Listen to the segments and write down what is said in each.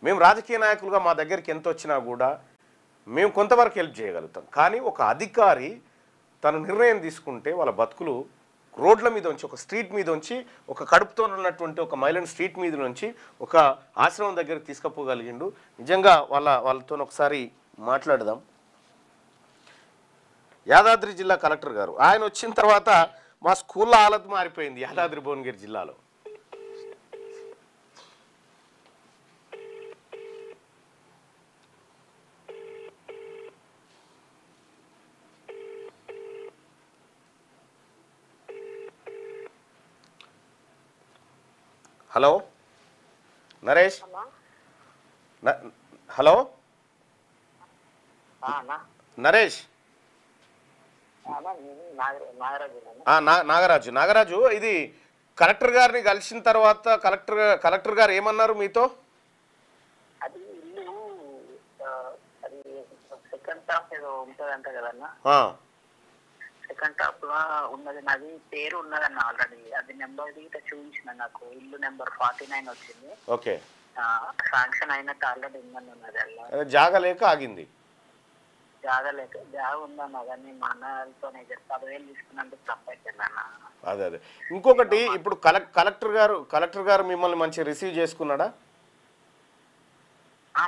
మేము రాజకీయ నాయకులుగా మా దగ్గరికి ఎంత వచ్చినా కూడా మేము కొంతవరకు హెల్ప్ చేయగలుగుతాం. కానీ ఒక అధికారి తన నిర్ణయం తీసుకుంటే వాళ్ళ బతుకులు రోడ్ల మీద ఉంచి, ఒక స్ట్రీట్ మీద ఉంచి, ఒక కడుపుతో ఉన్నటువంటి ఒక మహిళను స్ట్రీట్ మీద నుంచి ఒక ఆశ్రమం దగ్గరికి తీసుకుపోగలిగిండు. నిజంగా వాళ్ళతో ఒకసారి మాట్లాడదాం. యాదాద్రి జిల్లా కలెక్టర్ గారు ఆయన వచ్చిన తర్వాత మా స్కూల్లో హాలత్ మారిపోయింది యాదాద్రి భువనగిరి జిల్లాలో. హలో నరేష్, హలో నరేష్, నాగరాజు ఇది కలెక్టర్ గారిని కలిసిన తర్వాత కలెక్టర్ గారు ఏమన్నారు మీతో? అది ఇల్లు అది సెకండ్ టాప్ ఏదో ఉంటదంట కదన్నా, సెకండ్ టాప్ లో ఉన్నది, నాది పేరు ఉన్నదన్న ఆల్రెడీ. అది నెంబర్ దిగితే చూపించిన నాకు, ఇల్లు నెంబర్ 49 వచ్చింది. ఓకే, శాంక్షన్ అయినట్టు ఆల్రెడీ ఉందని ఉన్నది. అలా జాగా లేక ఆగింది. జాగా ఉందన్న, కానీ మా అన్నతో 10,000 తీసుకున్నందుకు తప్పైపోయిందన్న. అదే ఇంకొకటి, ఇప్పుడు కలెక్టర్ గారు మిమ్మల్ని మంచిగా రిసీవ్ చేసుకున్నాడా?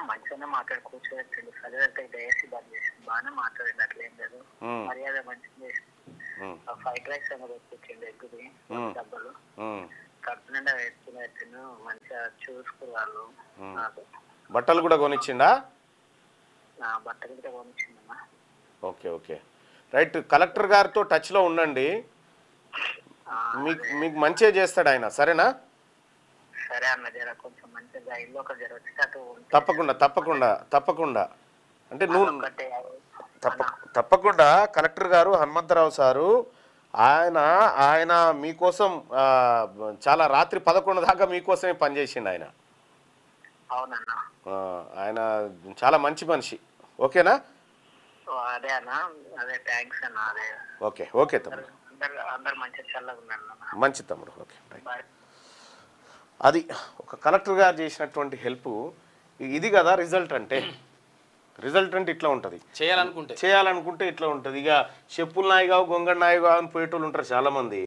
మంచిగానే మాట్లాడి కూర్చోబెట్టండి, చదివేస్తే దయసి బంద్ చేసి బాగానే మాట్లాడండి, అట్లేం లేదు. మర్యాద మంచిగా చేసి ఫ్రైడ్ రైస్ అనేది తెప్పించండి, ఎగ్గుది డబ్బులు కడుపు నిండా వేసుకుని మంచిగా చూసుకుని వాళ్ళు. బట్టలు కూడా కొనిచ్చిండా? బట్టలు కూడా కొనిచ్చిందమ్మా. Okay okay right. కలెక్టర్ గారితో టచ్లో ఉండండి, మీకు మంచిగా చేస్తాడు ఆయన, సరేనా? సరే అన్న, జర కొంచెం మంచిగా ఇల్లు ఒక జర వచ్చేటట్టు. తప్పకుండా అంటే నువ్వు తప్పకుండా కలెక్టర్ గారు హనుమంతరావు సారు ఆయన మీకోసం చాలా రాత్రి 11 దాకా మీకోసమే పనిచేసిండు ఆయన. అవునన్నా, ఆయన చాలా మంచి మనిషి. ఓకేనా? అదే అన్న, అదే థ్యాంక్స్ అన్న. అదే ఓకే తమ్ముడు, అందరు మంచిగా చల్లగా ఉన్నారు. మంచి తమ్ముడు, ఓకే. అది ఒక కలెక్టర్ గారు చేసినటువంటి హెల్ప్. ఇది కదా రిజల్ట్ అంటే ఇట్లా ఉంటుంది. చేయాలనుకుంటే ఇట్లా ఉంటుంది. ఇక చెప్పులు నాయిగా గొంగళ నాయిగా అని పోయేటోళ్ళు ఉంటారు చాలామంది.